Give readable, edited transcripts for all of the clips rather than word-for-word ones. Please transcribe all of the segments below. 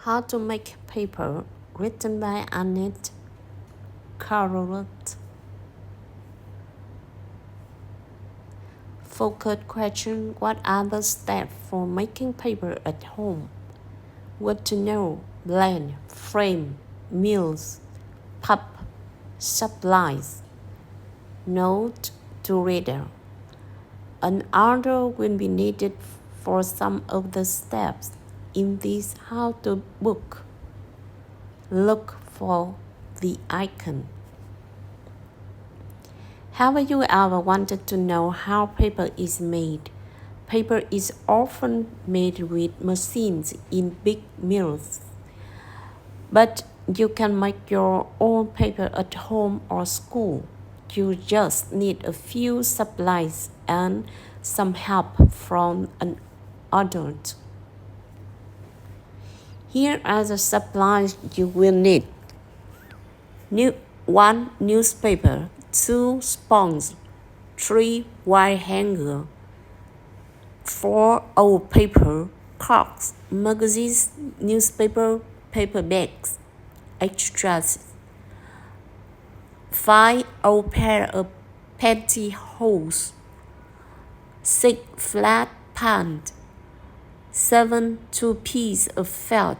How to Make Paper, written by Annette Carrot. Focus question: what are the steps for making paper at home? What to know: blend, frame, mills, pulp, supplies. Note to reader: an order will be needed for some of the steps in this how-to book. Look for the icon. Have you ever wanted to know how paper is made? Paper is often made with machines in big mills, but you can make your own paper at home or school. You just need a few supplies and some help from an adult. Here are the supplies you will need. 1. Newspaper. 2. Sponge. 3. Wire hanger. 4. Old paper, cards, magazines, newspaper, paper bags, extras. 5. Old pair of pantyhose. 6. Flat pant. 7. 2 pieces of felt.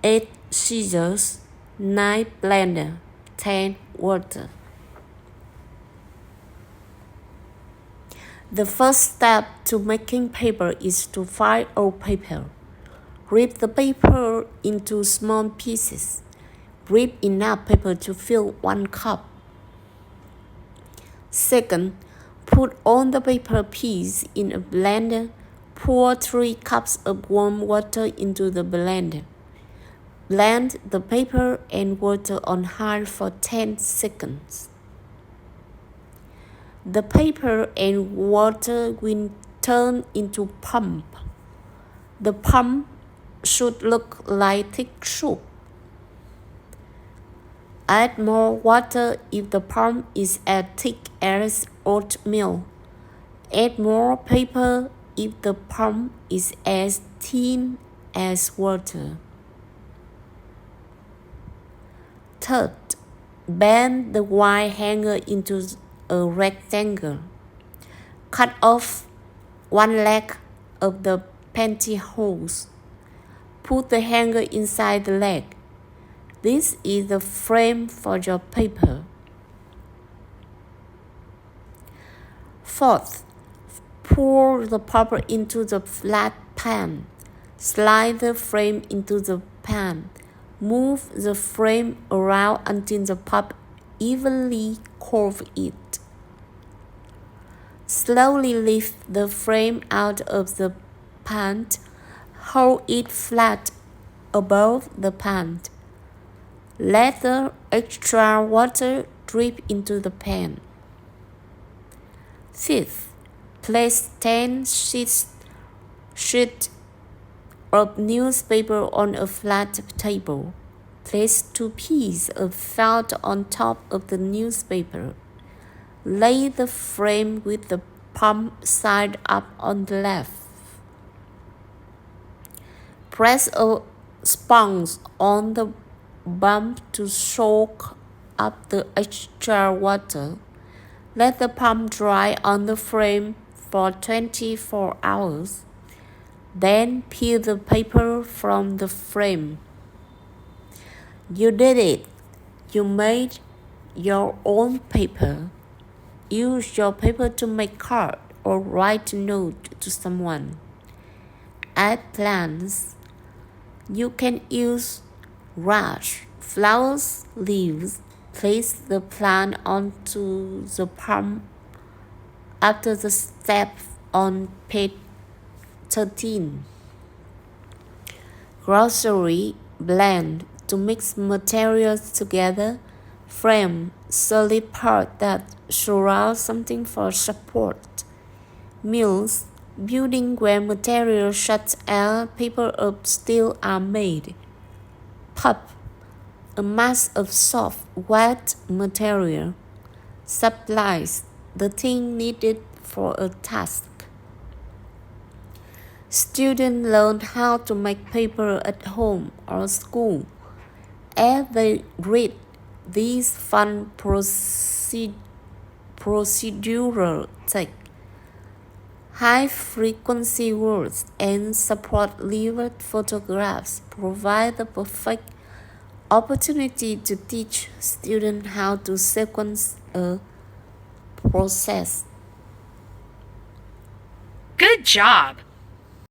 8. Scissors. 9. Blender. 10. Water. The first step to making paper is to fry old paper. Rip the paper into small pieces. Rip enough paper to fill 1 cup. Second, put all the paper piece in a blender. Pour 3 cups of warm water into the blender. Blend the paper and water on high for 10 seconds. The paper and water will turn into pulp. The pulp should look like thick soup. Add more water if the pulp is as thick as oatmeal. Add more paper if the pulp is as thin as water. Third, bend the wire hanger into a rectangle. Cut off 1 leg of the pantyhose. Put the hanger inside the leg. This is the frame for your paper. Fourth, pour the pulp into the flat pan. Slide the frame into the pan. Move the frame around until the pulp evenly covers it. Slowly lift the frame out of the pan. Hold it flat above the pan. Let the extra water drip into the pan. Fifth, place 10 sheets of newspaper on a flat table. Place 2 pieces of felt on top of the newspaper. Lay the frame with the pulp side up on the left. Press a sponge on the bump to soak up the extra water. Let the pulp dry on the frame for 24 hours. Then peel the paper from the frame. You did it! You made your own paper. Use your paper to make cards or write a note to someone. Add plants. You can use grass, flowers, leaves. Place the plant onto the pulp after the step on page 13. Grocery, blend to mix materials together. Frame, solid part that surround something for support. Mills, building where materials such as paper or steel are made. Pulp, a mass of soft, wet material. Supplies, the thing needed for a task. Students learn how to make paper at home or school. As they read these fun procedural text, high-frequency words and support-level photographs provide the perfect opportunity to teach students how to sequence a process. Good job!